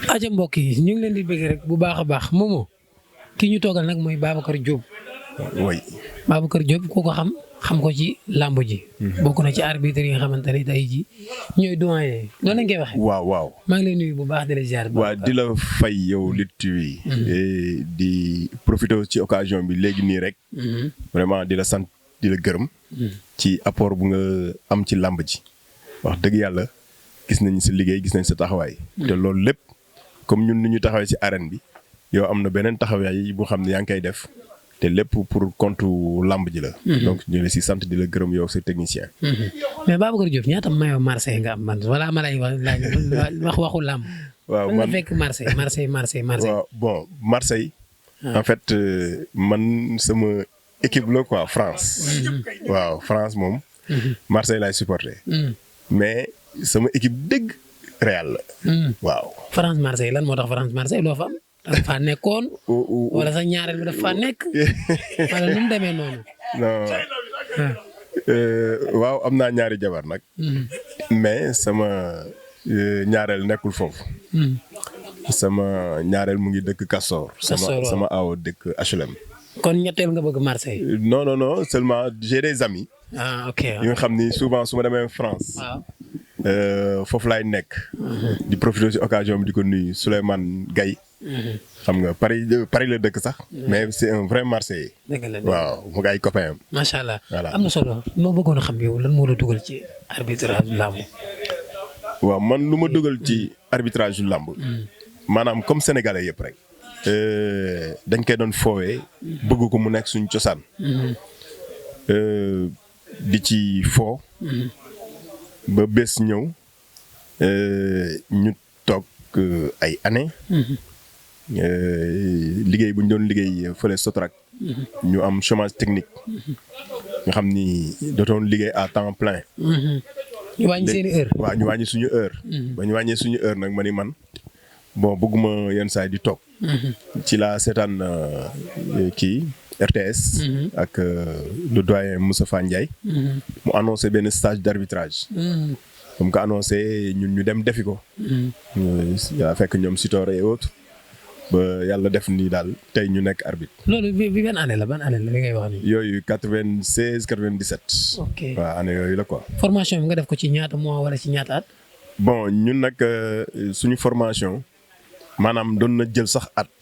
aja mbokk yi ñu ngi leen di bëgg rek bu baax a baax Momo ki ñu toogal nag mooy Babacar Diop. oui. Babacar Diop ku ko xam ko ci làmb ji. bokk na ci arbitre yi nga xamante ne tey jii ñooy doyen loolu lañ koy waxee. waaw. maa ngi lay nuyu bu baax di la ziar. waaw di la fay yow Lutte TV. di profiter ci occasion bi léegi nii rek. vraiment di la sant di la gërëm. ci apport bu nga am ci làmb ji. wax dëgg yàlla gis nañ sa liggéey gis nañ sa taxawaay. te loolu lépp comme ñun ni ñu taxawee ci arène bi yow am na beneen taxawaay bu xam ne yaa ngi koy def. te lépp pour compte lamb ji la. donc ñu ngi si sant di la gërëm yow sa technicien. mais Babacar Diop ñaata maillot Marseille nga am man wala ma lay wax waxu lamb. waaw man fekk Marseille. waaw bon Marseille. en fait man sama équipe la quoi France. waaw France moom. Marseille laay supporter. mais sama équipe dëgg Real la. waaw. France Marseille lan moo tax France Marseille loo fa am. dafa nekkoon. wala sa ñaareel bi dafa nekk. wala nu mu demee noonu. non waaw am naa ñaari jabar nag. mais sama ñaareel nekkul foofu. sama ñaareel mu ngi dëkk Castor. sama aaw dëkk HLM. kon ñetteel nga bëgg Marseille. non seulement j'ai des amis. ok yi nga xam ni souvent su ma demee France. waaw. foofu laay nekk. di profiter ci occasion bi di ko nuyu Souleymane Gaye. xam nga Paris la dëkk sax. mais c'est un vrai Marseillais. dëgg la waaw mu ngi ay copains am. macha allah voilà am na solo moo bëggoon a xam yow lan moo la dugal ci arbitrage làmb. waaw man lu ma dugal ci arbitrage yu làmb. maanaam comme sénégalais yëpp rek. dañ koy doon foowee. bëgg ko mu nekk suñu cosaan. di ci foo. ba bés ñëw ñu toog ay années. liggéey bu ñu doon liggéey fële Sotrac. ñu am chômage technique. nga xam ni dootoon liggéey à temps plein. ñu wàññi seen heure. waaw ñu wàññi suñu heure. ba ñu wàññee suñu heure nag ma ni man bon bëgguma yenn saa yi di toog. ci la seetaan kii RTS. ak le doyen Moustapha Ndiaye. mu annoncé benn stage d'arbitrage. comme que annoncé ñun ñu dem defi ko. yaa fekk ñoom Sitor et autres. ba yàlla def nii daal tey ñu nekk arbitre. loolu bi ban année la li ngay wax nii. yooyu 96 97. ok waaw année yooyu la quoi. formation bi nga def ko ci ñaata mois wala ci ñaata at. bon ñun nag suñu formation maanaam doon na jël sax at.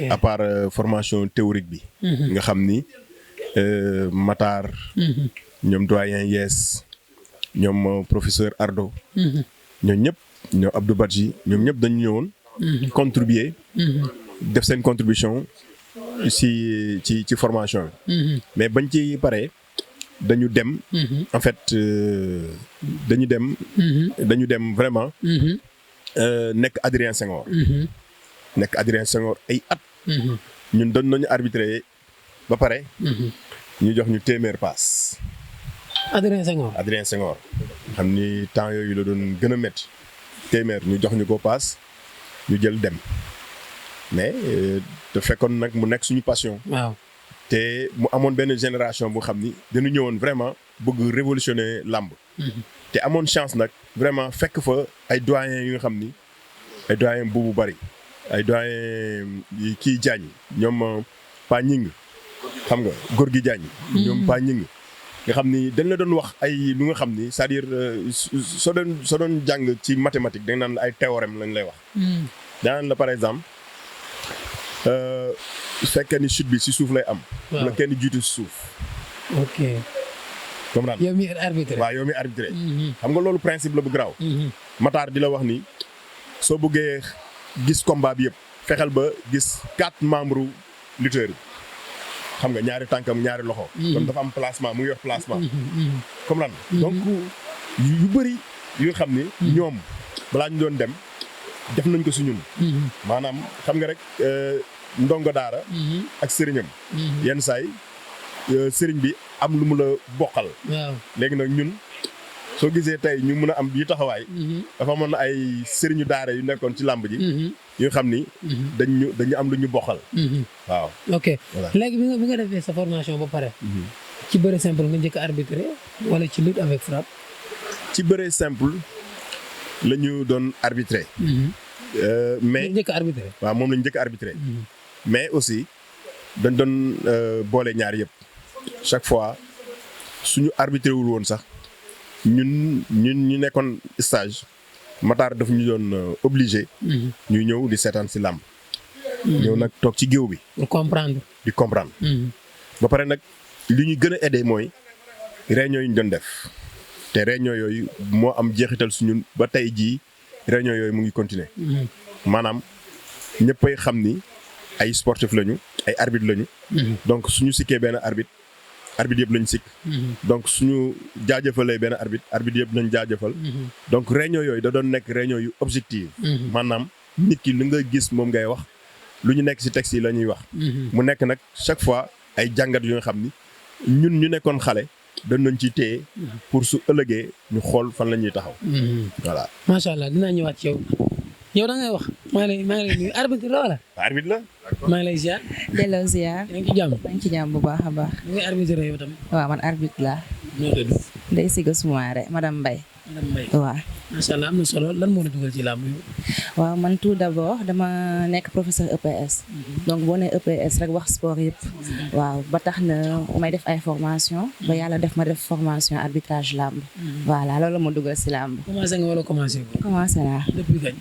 à part formation théorique bi. nga xam ni Matar. ñoom doyen Yes. ñoom professeur Ardo. ñoom ñëpp ñoom Abdou Badji ñoom ñëpp dañu ñëwoon. contribuer. def seen contribution ci formation bi. mais bañ ci paree dañu dem. en fait dañu dem vraiment. nekk Adrien Senghor. nekk Adrien Senghor ay at. ñun doon nañu arbitrer ba pare. ñu jox ñu téeméer paas. Adrien Senghor. xam ni temps yooyu la doon gën a métti. téeméer ñu jox ñu ko paas ñu jël dem. mais te fekkoon nag mu nekk suñu passion. waaw te mu amoon benn génération bu xam ni dañu ñëwoon vraiment bëgg révolutionner làmb. te amoon chance nag vraiment fekk fa ay doyens yu nga xam ni ay doyens bu bari ay doyens kii Diagne ñoom Pa Ñing xam nga góor gi Diagne. ñoom Pa Ñing nga xam ni dañ la doon wax ay lu nga xam ni c'est-à-dire soo doon jàng ci mathématique dañ naan ay théorème lañ lay wax. daan la par exemple su fekkee ni chute bi si suuf lay am. waaw la kenn jiitu si suuf. ok. comprendre yow mi arbitré. waaw yow mi arbitré. xam nga loolu principe la bu garaaw. Matar di la wax ni soo bëggee gis combat bi yëpp fexeel ba gis 4 membres lutteurs yi. xam nga ñaari tànkam ñaari loxo. kon dafa am placement mu ngi wax placement. comprendre donc yu bëri yu nga xam ni. ñoom balaa ñu doon dem. def nañ ko si ñun. maanaam xam nga rek ndongo daara. ak sëriñam. yenn saay sëriñ bi am lu mu la bokkal. waaw léegi nag ñun soo gisee tey ñu mun a am bii taxawaay. dafa amoon na ay sëriñu daara yu nekkoon ci làmb ji. yu xam ni. dañu am lu ñu bokkal. waaw. ok léegi bi nga defee sa formation ba pare. ci bëre simple nga njëkk a arbitré wala ci lutte avec frappe. ci bëre simple la ñu doon arbitré. mais njëkk a arbitré. waaw moom lañ njëkk a arbitré. mais aussi dañ doon boole ñaar yëpp chaque fois suñu arbitré wul woon sax ñun ñu nekkoon stage Matar daf ñu doon obligé. ñuy ñëw di seetaan si làmb. ñëw nag toog ci géew bi. pour comprendre. di comprendre. ba pare nag li ñu gën a aidé mooy réunion yi ñu doon def te réunion yooyu moo am jeexital suñu ba tey jii réunion yooyu mu ngi continuer. maanaam ñëppay xam ni ay sportif lañu ay arbitre lañu. donc suñu sikkee benn arbitre yëpp lañ sikk. donc suñu jaajëfalee benn arbitre yëpp lañ jaajëfal. donc réunion yooyu da doon nekk réunion yu objective. maanaam nit ki li nga gis moom ngay wax lu ñu nekk ci texte yi la ñuy wax. mu nekk nag chaque fois ay jàngat yu nga xam ni ñun ñu nekkoon xale dañ nañ ci téye pour su ëllëgee ñu xool fan la ñuy taxaw. voilà. macha allah dinaa ñëwaat ci yow. yow da ngay wax maa ngi lay nuyu arbitre la wala. arbitre la. maa ngi lay ziar. delloo ziar. yaa ngi ci jàmm. maa ngi ci jàmm bu baax a baax. da ngay arbitre yow tamit. waaw man arbitre laa. noo tudd. Ndeye Siga Soumaré madame Mbaye. madame Mbaye. waaw. macha allah am na solo lan moo la dugal ci làmb yi. waaw man tout d'abord dama nekk professeur EPS. donc boo nee EPS rek wax sport yëpp. waaw ba tax na may def ay formation ba yàlla def ma def formation arbitrage làmb. voilà loolu ma dugal si làmb. commencé nga wala commencé ko. commencé naa. depuis kañ.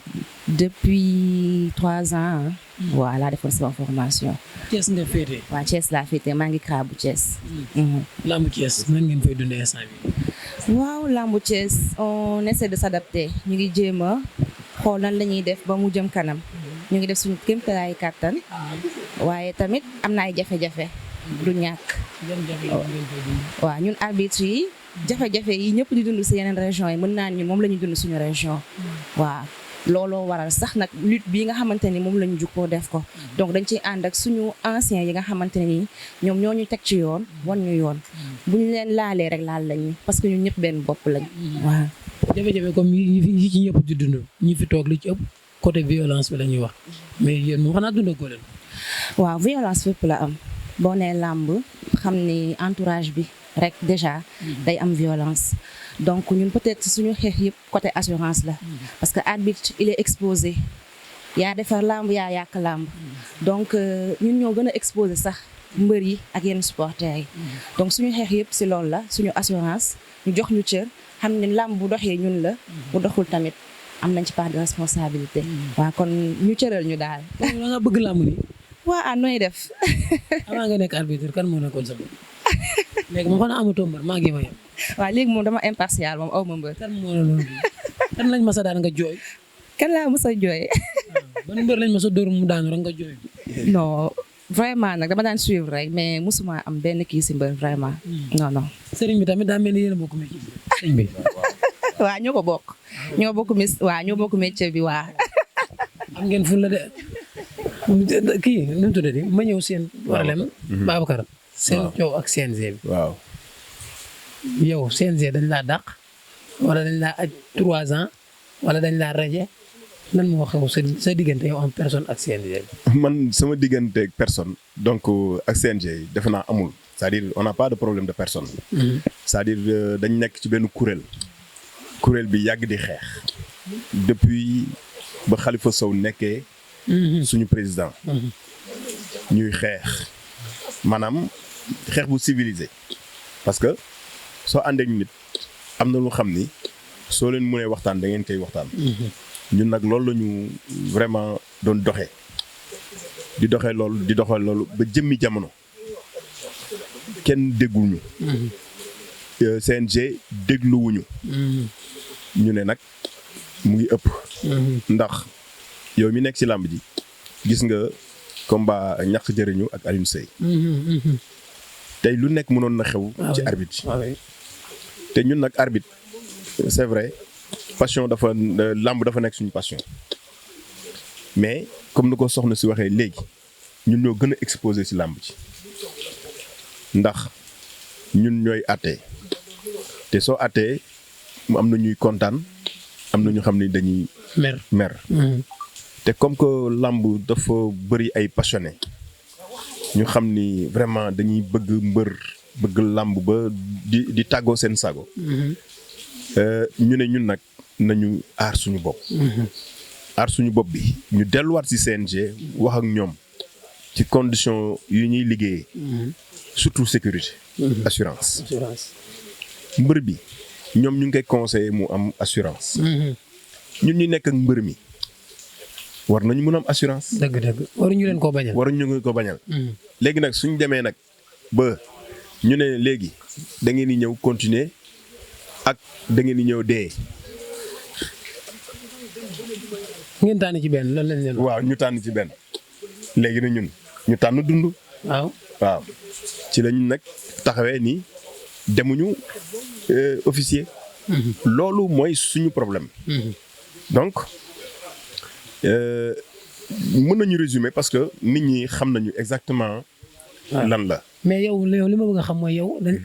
depuis 3 ans. voilà defoon sama formation. Thiès nga féetee. waaw Thiès laa féetee maa ngi Krabou Thiès. làmb Thiès nan ngeen fay dundee instant bi. waaw lambu Thiès on essaie de s'adapter ñu ngi jéem a xool nan la ñuy def ba mu jëm kanam ñu ngi def suñu kéemtalaay kàttan waaye tamit am na ay jafe-jafe du ñàkk. waaw ñun arbitre yi jafe-jafe yi ñëpp di dund si yeneen région yi mën naa ñun moom la ñuy dund suñu région. waaw looloo waral sax nag lutte bii nga xamante ni moom la ñu jukkoo def ko donc dañ ciy ànd ak suñu anciens yi nga xamante ni ñoom ñoo ñu teg ci yoon wan ñu yoon bu ñu leen laalee rek laal lañu parce que ñun ñëpp benn bopp lañ. waaw. jafe-jafe comme yi ci ñëpp di dund ñi fi toog li ci ëpp côté violence bi la ñuy wax mais yéen moom xanaa dundoo ko leen. waaw violence fépp la am boo nee làmb xam ni entourage bi rek déjà day am violence. donc ñun peut-être suñu xeex yëpp côté assurance la parce que arbitre il est exposé yaa defar làmb yaa yàq làmb donc ñun ñoo gën a exposé sax mbër yi ak yenn supporters yi donc suñu xeex yëpp si loolu la suñu assurance ñu jox ñu cër xam ne làmb bu doxee ñun la bu doxul tamit am nañ ci part de responsabilité. waaw kon ñu cëral ñu daal. da nga bëgg làmb ni. waaw nooy def. avant nga nekk arbitre kan moo nekkoon sa bopp léegi moom xanaa amatoo mbër maa ngi ma yem. waaw léegi moom dama impartial moom aw ma mbër. kan moo la loolu kan lañ ma sa daan nga jooy. kan laa mës a jooy. ban mbër lañ ma sa dóor mu daanu rek nga jooy. non vraiment nag dama daan suivre rek mais musuma am benn kii si mbër vraiment. non non. sëriñ bi tamit daa mel ni yéen a bokk métier bi. sëriñ bi. waaw ñoo ko bokk. ñoo bokk métier bi waa. am ngeen ful la de kii nu mu tuddati ma ñëw seen. problème Babacar. seen coow ak CNG bi. waaw. yow CNG dañ laa dàq wala dañ laa aj 3 ans wala dañ laa raje lan moo xew sa diggante yow en personne ak CNG bi. man sama diggante ak personne donc ak CNG defe naa amul c'est-à-dire on n'a pas de problème de personne. c'est-à-dire dañ nekk ci benn kuréel bi yàgg di xeex. depuis ba Khalifa Sow nekkee. suñu président. ñuy xeex maanaam xeex bu civilisé parce que. soo àndee nit am na lu xam ni soo leen mënee waxtaan da ngeen koy waxtaan. ñun nag loolu la ñu vraiment doon doxee di doxee loolu ba jëmmi jamono kenn dégguñu. CNG dégluwuñu. ñu ne nag mu ngi ëpp. ndax yow mi nekk ci làmb ji gis nga combat ñàkk jëriñu ak Alioune Seye. tey lu nekk mënoon na xew. ci arbitre te ñun nag arbitre c'est vrai passion làmb dafa nekk suñu passion mais comme ni ko soxna si waxee léegi ñun ñoo gën a exposé ci làmb ci ndax ñun ñooy àttee te soo àttee mu am na ñuy kontaan am na ñu xam ni dañuy mer te comme que làmb dafa bëri ay passionné ñu xam ni vraiment dañuy bëgg làmb ba di tàggoo seen sago. ñu ne ñun nag nañu aar suñu bopp. aar suñu bopp bi ñu delluwaat ci CNG wax ak ñoom ci condition yu ñuy liggéeyee. surtout sécurité. assurance. mbër bi ñoom ñu ngi koy conseillé mu am assurance. ñun ñu nekk ak mbër mi war nañu mën a am assurance. dëgg waruñu leen koo bañal. waruñu leen ko bañal. léegi nag suñ demee nag ba ñu ne léegi da ngeen di ñëw continuer ak da ngeen di ñëw dee. ngeen tànn ci benn loolu lañ leen. waaw ñu tànn ci benn léegi na ñun ñu tànn dund. waaw ci lañ nag taxawee ni demuñu officier. loolu mooy suñu problème. donc mën nañu résumer parce que nit ñi xam nañu exactement. lan la. mais yow li ma bëgg a xam mooy yow dañ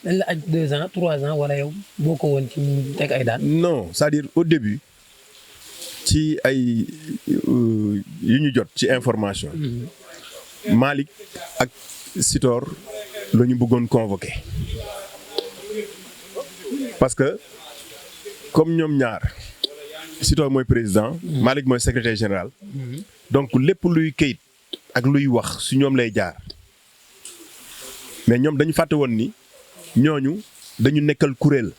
la aj 2 ans 3 ans wala yow boo ko woon ci teg ay daan. non c'est-à-dire au début ci ay yu ñu jot ci information. Malick ak Sitor la ñu bëggoon convoqué parce que comme ñoom ñaar Sitor mooy président. Malick mooy secrétaire général. donc lépp luy kayit ak luy wax su ñoom lay jaar. mais ñoom dañu fàtte woon ni ñooñu dañu nekkal kuréel.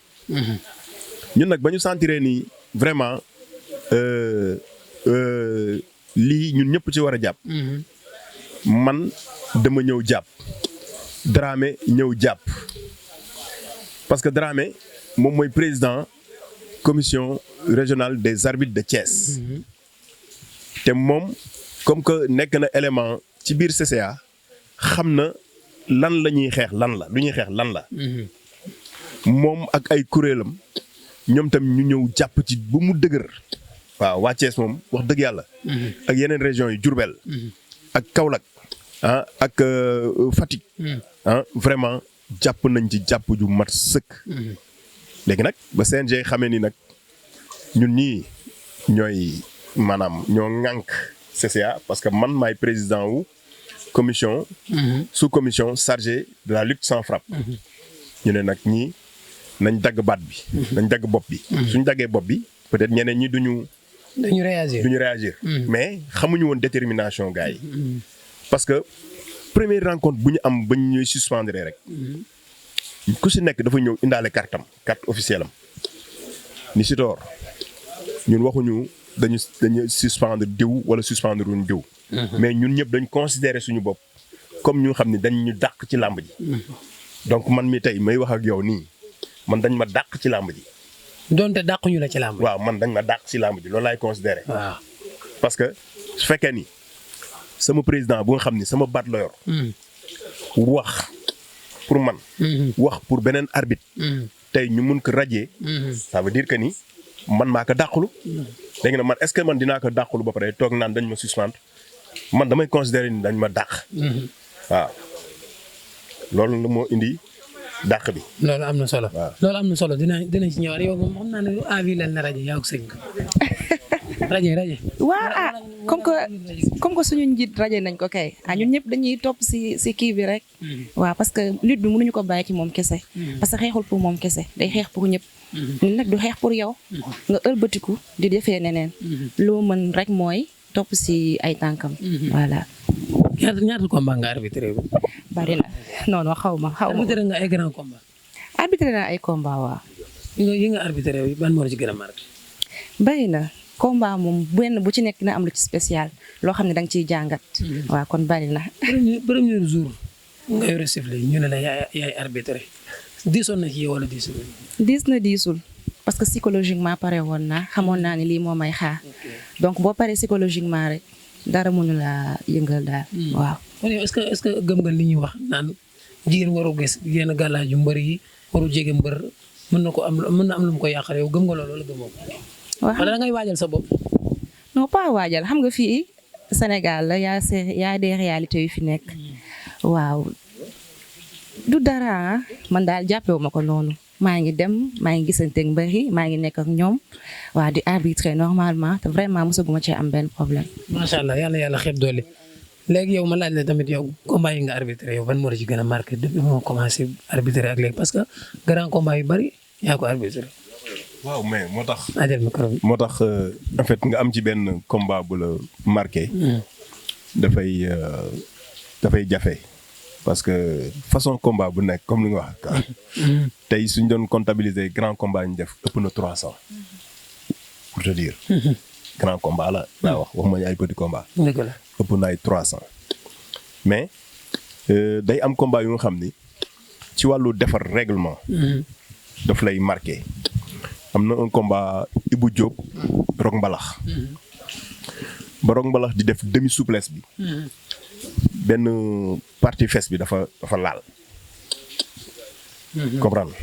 ñun nag ba ñu sentiree ni vraiment lii ñun ñëpp ci war a jàpp. man dama ñëw jàpp. Dramé ñëw jàpp. parce que Dramé moom mooy président commission régionale des arbitres de Thiès. te moom comme que nekk na élément ci biir CCA xam na. lan la ñuy xeex lan la lu ñuy xeex lan la. moom ak ay kuréelam ñoom tam ñu ñëw jàpp ci ba mu dëgër. waaw waa Thiès moom wax dëgg yàlla. ak yeneen régions yi Diourbel. ak Kaolack ak Fatick. vraiment jàpp nañ ci jàpp ju mat sëkk. léegi nag ba CNG xamee ni nag ñun ñii ñooy maanaam ñoo ŋànk CCA parce que man maay président wu. commission sous-commission chargée de la lutte sans frappe. ñu ne nag ñii nañ dagg baat bi. nañ dagg bopp bi. suñ daggee bopp bi peut-être ñeneen ñi duñu réagir. mais xamuñu woon détermination gars yi. parce que première rencontre bu ñu am ba ñu ñuy suspendre rek. ku si nekk dafa ñëw indaale carte officielle am. ni Sitor ñun waxuñu dañu suspendre diw wala suspendre wuñ diw. mais ñun ñëpp dañ considérer suñu bopp comme ñu xam ne dañ ñu dàq ci làmb ji. donc man mi tey may wax ak yow nii man dañ ma dàq ci làmb ji. donte dàquñu la ci làmb ji. waaw man dañ ma dàq ci làmb ji loolu laay considérer. waaw parce que su fekkee ni sama président bu nga xam ni sama baat la yor. wax pour man. wax pour beneen arbitre. tey ñu mun ko radier. ça veut dire que ni man maa ko dàqulu. léegi nag man est-ce que man dinaa ko dàqulu ba pare toog naan dañ ma suspendre. man damay considérer ni dañ ma dàq. waaw loolu la moo indi dàq bi. loolu am na solo. waaw loolu am na solo dinañ ci ñëwaat yow moom xam naa ne lu avis leen na rajo yaa ngi sëñ rajo. waaw comme que suñu njiit rajo nañ ko kay ñun ñëpp dañuy topp si kii bi rek. waaw parce que lutte bi mënuñu ko bàyyi ci moom kese. parce que xeexul pour moom kese day xeex pour ñëpp. ñun nag du xeex pour yow. nga ëlbatiku di defee neneen. loo mën rek mooy. topp si ay tànkam. voilà. ñaata combat nga arbitré bu. bari na non xaw ma. arbitré nga ay grand combat. arbitré na ay combat waaw. yi nga arbitré ban moo la ci gën a marqué. bari na combat moom benn bu ci nekk dina am lu ci spécial loo xam ne da nga ciy jàngat. waaw kon bari na. premier jour nga yore sifflet ñu ne la yaay arbitré diisoon na ci yow wala diisul. diisul. parce que psychologiquement pare woon naa xamoon naa ne lii moo may xaar. donc boo paree psychologiquement rek dara mënu la yëngal daal. waaw. kon yow est-ce que gëm nga li ñuy wax naan jigéen waru gis yenn gàllaaju mbër yi waru jege mbër mën na am lu mu ko yàqal yow gëm nga loolu wala gëmoo ko. waaw wala da ngay waajal sa bopp. non pas waajal xam nga fii Sénégal la y a des réalités yu fi nekk. waaw du dara man daal jàppewu ma ko noonu. maa ngi dem maa ngi gisante ak mbër yi maa ngi nekk ak ñoom waa di arbitrer normalement te vraiment mosaguma cee am benn problème. macha allah yàlla xeeb doole léegi yow ma laaj la tamit yow combat yi nga arbitré yow ban moo la ci gën a marqué depuis moo commencé arbitrer ak léegi parce que grand combat yu bari yaa ko arbitré. waaw mais moo tax. ajal micro bi. moo tax en fait nga am ci benn combat bu la marqué. dafay jafe. parce que façon combat bu nekk comme li nga wax. tey suñ doon comptabiliser grand combat ñu def ëpp na 300. pour te dire. grand combat la daa waxuma ay petit combat. dëgg la ëpp na ay 300. mais day am combat yu nga xam ni ci wàllu defar règlement. daf lay marqué. am na un combat Ibou Diop Rock Mbalax. ba Rock Mbalax di def demi souplesse bi. benn partie fesse bi dafa laal. comprendre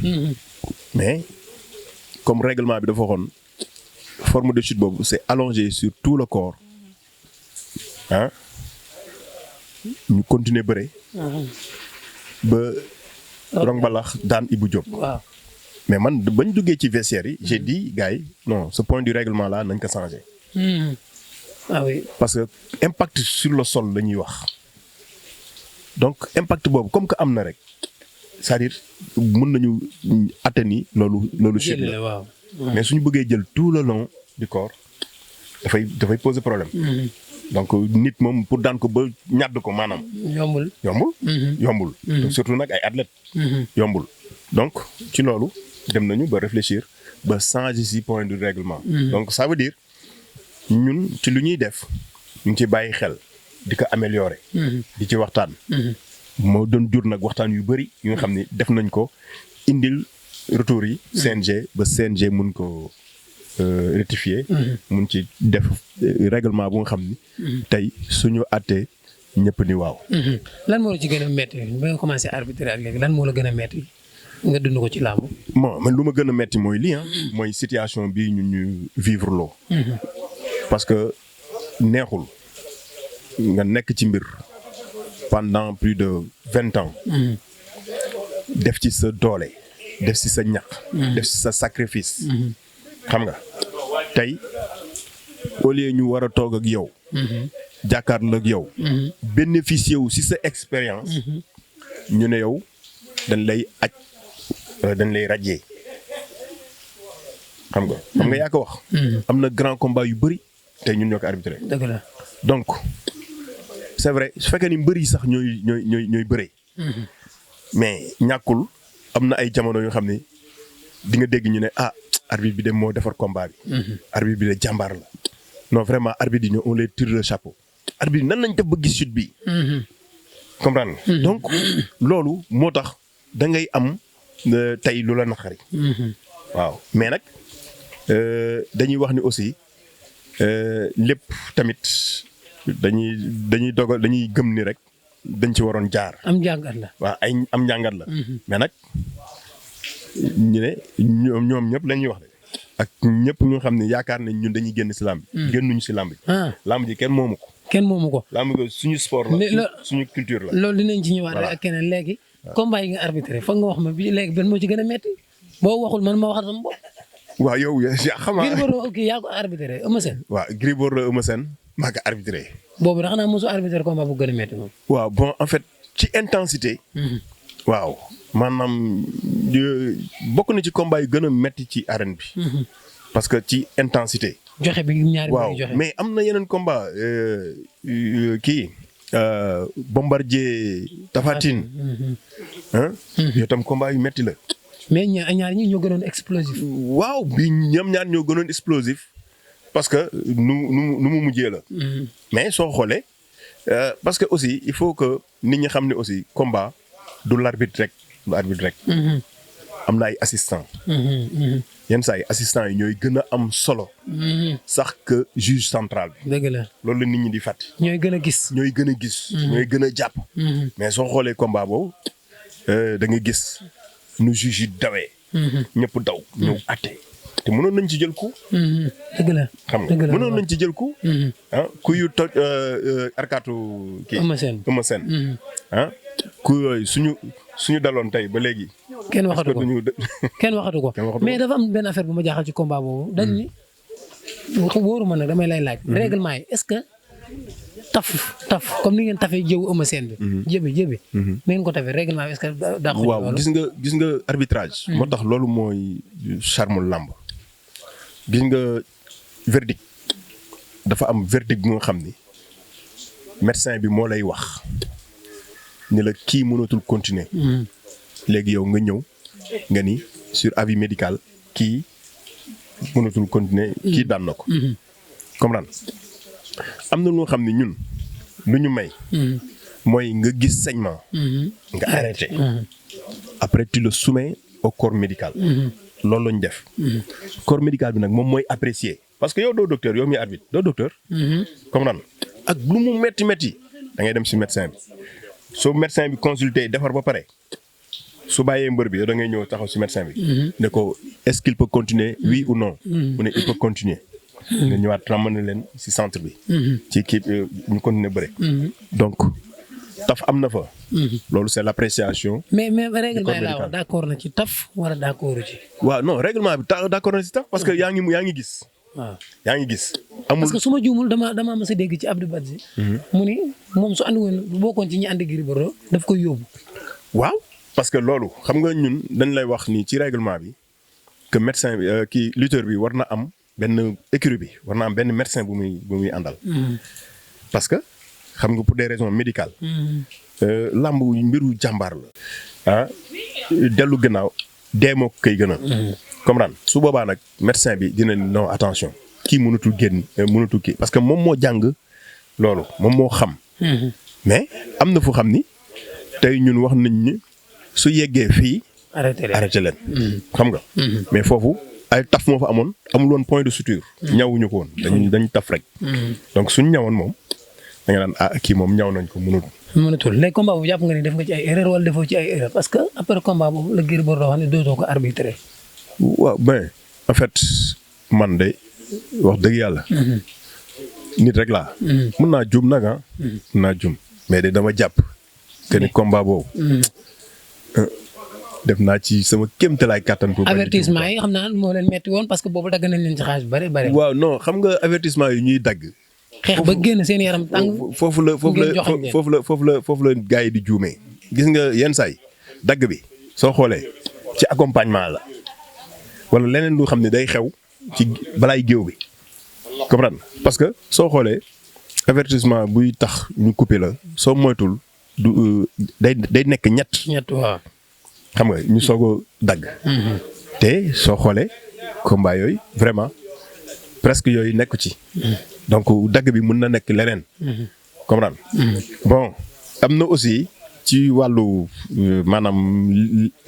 mais comme règlement bi dafa waxoon forme de chute boobu c'est allongé sur tout le corps ah ñu continuer bëre. ba Rock Mbalax daan Ibou Diop. waaw. mais man bañ duggee ci vestiaire yi j'ai dit gars yi non ce point du règlement là nañ ko changer. ah oui. parce que impact sur le sol la ñuy wax donc impact boobu comme que am na rek c'est-à-dire mën nañu atteindre loolu chute la waaw. mais suñu bëggee jël tout le long du corps dafay poser problème. donc nit moom pour daan ko ba ñàdd ko maanaam. yombul. yombul. surtout nag ay athlètes. yombul donc ci loolu dem nañu ba réfléchir ba changer ci point du règlement. donc ça veut dire ñun ci lu ñuy def ñu ngi ci bàyyi xel di ko améliorer. di ci waxtaan. moo doon jur nag waxtaan yu bëri yu nga xam ne def nañ ko indil retour yi. CNG ba CNG mun ko rectifier. mun ci def règlement bu nga xam ni. tey suñu àttee ñëpp ni waaw. lan moo la ci gën a métti ba nga commencé arbitrer ak léegi lan moo la gën a métti nga dund ko ci làmb. bon man lu ma gën a métti mooy lii mooy situation bii ñu vivre loo. parce que neexul nga nekk ci mbir pendant plus de 20 ans. def ci sa doole def ci sa ñaq. def ci sa sacrifice. xam nga tey au lieu ñu war a toog ak yow. jàkkaarloo ak yow. bénéficier wu ci sa expérience. ñu ne yow dañ lay dañ lay radier. xam nga yaa ko wax. am na grand combat yu bëri tey ñun ñoo ko arbitré. dëgg la donc c'est vrai su fekkee ni mbër yi sax ñooy bëree. mais ñàkkul am na ay jamono yoo xam ne di nga dégg ñu ne arbitre bi de moo defar combat bi. arbitre bi de jàmbaar la. non vraiment arbitre yi on les tire le chapeau. arbitre nan lañ def ba gis chute bi. comprendre nga. donc loolu moo tax da ngay am tey lu la naqari. waaw mais nag dañuy wax ni aussi lépp tamit dañuy dogal dañuy gëm ni rek dañ ci waroon jaar. am njàngat la. waaw am njàngat la. mais nag ñu ne ñoom ñëpp la ñuy wax de. ak ñëpp ñoo xam ne yaakaar nañ ñun dañuy génn si làmb bi. génnuñu si làmb bi. làmb ji kenn moomu ko. kenn moomu ko. làmb ji suñu sport la. suñu culture la. loolu dinañ ci ñëwaat rek ak keneen léegi. combat yi nga arbitré foog nga wax ma bi léegi benn moo ci gën a metti boo waxul man ma waxal sama bopp. waaw yow xam nga. Gris Bordeaux ok yaa ko arbitré Eumeu Sène. waaw Gris Bordeaux Eumeu Sène maa ko arbitré. boobu da xanaa mosu arbitré combat bu gën a metti moom. waaw bon en fait ci intensité. waaw maanaam bokk na ci combat yu gën a metti ci arène bi. parce que ci intensité. joxe bi ñaari waaw joxe. mais am na yeneen combat kii Bombardier Tapha Tine. yow tam combat yu metti la. mais ñaar ñi ñoo gënoon explosif. waaw bi ñoom ñaar ñoo gënoon explosif parce que nu mu mujjee la. mais soo xoolee parce que aussi il faut que nit ñi xam ne aussi combat du l'arbitre rek du arbitre rek. am na ay assistants. yenn saa yi assistants yi ñooy gën a am solo. sax que juge central bi. dëgg la loolu la nit ñi di fàtte. ñooy gën a gis. ñooy gën a gis. ñooy gën a jàpp. mais soo xoolee combat boobu da ngay gis nu juge yi dawee. ñëpp daw ñëw àtte. te mënoon nañ ci jël coup. dëgg la xam nga mënoon nañ ci jël coup. ku yu toj arkaatu kii. Eumeu Sène. ku yooyu suñu daloon tey ba léegi. kenn waxatu ko kenn waxatu ko waxatu ko. mais dafa am benn affaire bu ma jaaxal ci combat boobu. dañ ni wóoru ma nag damay lay laaj. règlement yi est-ce que taf comme ni ngeen tafee jëwu Eumeu Sène bi. jëbi. ni ngeen ko tafee règlement bi est-ce que daa waaw gis nga arbitrage. moo tax loolu mooy charme làmb. gis nga verdict dafa am verdict bu nga xam ni médecin bi moo lay wax ni la kii mënatul continuer. léegi yow nga ñëw nga ni sur avis médical kii mënatul continuer kii daan na ko. comprendre am na lu nga xam ni ñun lu ñu may. mooy nga gis saignement. nga arrêté. après tu le soumets au corps médical. loolu la ñu def. corps médical bi nag moom mooy apprécier parce que yow doo docteur yow mi arbitre doo docteur. comprendre ak lu mu métti da ngay dem si médecin bi soo médecin bi consulter defar ba pare su bàyyee mbër bi yow da ngay ñëw taxaw si médecin bi. ne ko est-ce qu'il peut continuer oui ou non. mu ne il peut continuer. nga ñëwaat ramener leen si centre bi. ci kii ñu continuer bëre. donc taf am na fa. loolu c'est l'appréciation. mais règlement yi laa wax d'accord na ci taf wala d'accord ci. waaw non règlement bi d'accord na ci taf parce que yaa ngi gis. waaw yaa ngi gis. amul parce que su ma juumul damaa mës a dégg ci Abdou Badji. mu ni moom su andi woon bu bokkoon ci ñi andi Gris Bordeaux daf koy yóbbu. waaw parce que loolu xam nga ñun dañ lay wax ni ci règlement bi que médecin bi kii lutteur bi war na am benn écurie bi war na am benn médecin bu muy àndal. parce que xam nga pour des raisons médicales. lamb mbiru jàmbaar la. ah dellu gannaaw dee moo koy gën a. comprendre su boobaa nag médecin bi dina non attention kii mënatul génn mënatul kii parce que moom moo jàng loolu moom moo xam. mais am na fu xam ni tey ñun wax nañ ni su yeggee fii. arrêté leen. xam nga. mais foofu ay taf moo fa amoon amul woon point de suture. ñawuñu ko woon dañ taf rek. donc suñ ñawoon moom da nga naan kii moom ñaw nañ ko mënatul. léegi combat boobu jàpp nga ni def nga ci ay erreur wala defoo ci ay erreur parce que après combat boobu la Gris Bordeaux wax ne dootoo ko arbitrer. waaw ben en fait man de wax dëgg yàlla. nit rek laa. mën naa juum nag mën naa juum mais de dama jàpp que ni combat boobu. def naa ci sama kéemtalaay kàttan. pour avertissement yi xam naa moo leen metti woon parce que boobu dagg nañ leen ci xaalis bari. waaw non xam nga avertissement yi ñuy dagg. xeex ba génn seen yaram tàng. foofu la gars yi di juumee. gis nga yenn saay dagg bi soo xoolee ci accompagnement la wala leneen lu xam ne day xew ci balaay géew bi comprendre parce que soo xoolee avertissement buy tax ñu couper la soo moytul du day nekk ñett waaw. xam nga ñu soog a dagg. te soo xoolee combat yooyu vraiment presque yooyu nekku ci. donc dagg bi mën na nekk leneen. comprendre bon am na aussi ci wàllu maanaam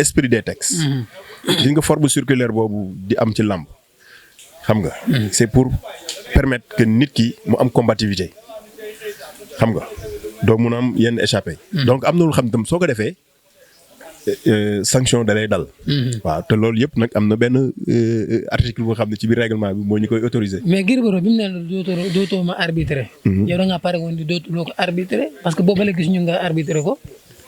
esprit des textes. gis nga forme circulaire boobu di am ci làmb xam nga. c'est pour permettre que nit ki mu am combativité xam nga doo mun a am yenn échappé. donc am na lu xam tam soo ko defee. sanction da lay dal. waaw te loolu yëpp nag am na benn article boo xam ne ci biir règlement bi moo ñu koy autorisé. mais Gris Bordeaux bi mu ne la dootoo ma arbitré. yow da ngaa pare woon di dootuloo ko arbitré parce que boobu la gis ñu nga arbitré ko.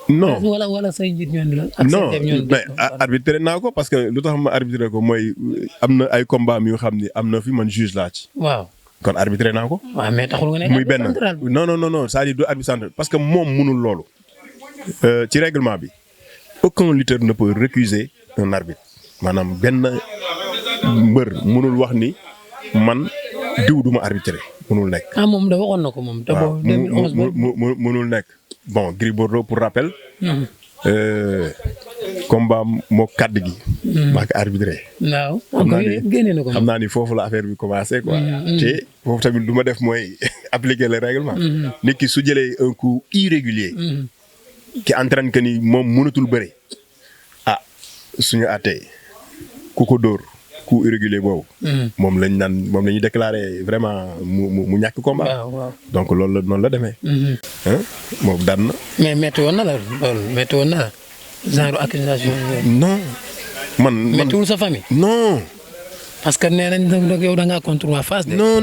non wala say njiit ñoon la. non mais arbitré naa ko parce que lu tax ma arbitré ko mooy am na ay combat yoo xam ne am na fi man juge laa ci. waaw kon arbitré naa ko. waaw mais taxul nga nekk muy benn non c'est-à-dire du arbitre central parce que moom mënul loolu. ci règlement bi. aucun lutteur ne peut récuser un arbitre maanaam benn mbër mënul wax ni man diw du ma arbitré mënul nekk. moom da waxoon na ko moom. te boobu 2011 mënul nekk. bon Gris Bordeaux pour rappel. combat moo kàdd gi. maa ko arbitré. waaw xam naa ni foofu la affaire bi commencé quoi. te foofu tamit du ma def mooy appliquer le règlement. nit ki su jëlee un coup irrégulier. qui entraîne que ni moom mënatul bëre suñu àttee ku ko dóor coup irrégulier boobu. moom la ñuy déclarer vraiment mu ñàkk combat. donc loolu la noonu la demee. moom daan na. mais métti woon na la loolu métti woon na la genre accusation non man méttiwul sa famille. non. parce que nee nañ nag yow da ngaa contre waa Fass de. non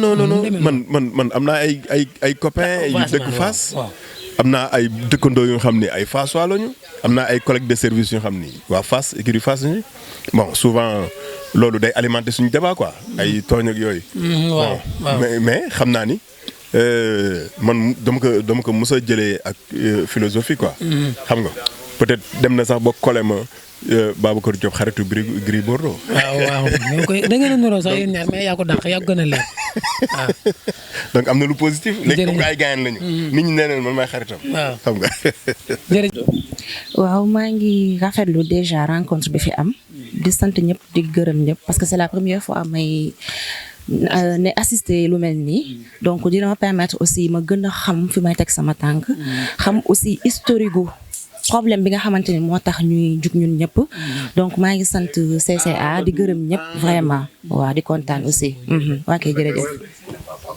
man am naa ay copains yu dëkk Fass. am naa ay dëkkandoo yoo xam ne ay Fass waa lañu am naa ay collègues de service yoo xam ni waa Fass écurie Fass lañu bon souvent loolu day alimenter suñu débat quoi ay tooñ ak yooyu. waaw mais xam naa ni man dama ko mës a jëlee ak philosophie quoi. xam nga peut-être dem na sax ba collé ma Babacar Diop xaritu Gris Bordeaux. waaw da ngeen a nuroo sax yéen ñaar mais yaa ko dàq yaa ko gën a leer waaw. donc am na lu positif. léegi comme ay gaañ lañu. nit ñi nee nañ man maay xaritam. waaw xam nga. jërëjëf. waaw maa ngi rafetlu déjà rencontre bi fi am di sant ñëpp di gërëm ñëpp parce que c'est la première fois may ne assister lu mel nii donc dina ma permettre aussi ma gën a xam fi may teg sama tànk xam aussi historique gu problème bi nga xamante ni moo tax ñuy jug ñun ñëpp donc maa ngi sant CCA di gërëm ñëpp vraiment waaw di kontaan aussi waa kay jërëjëf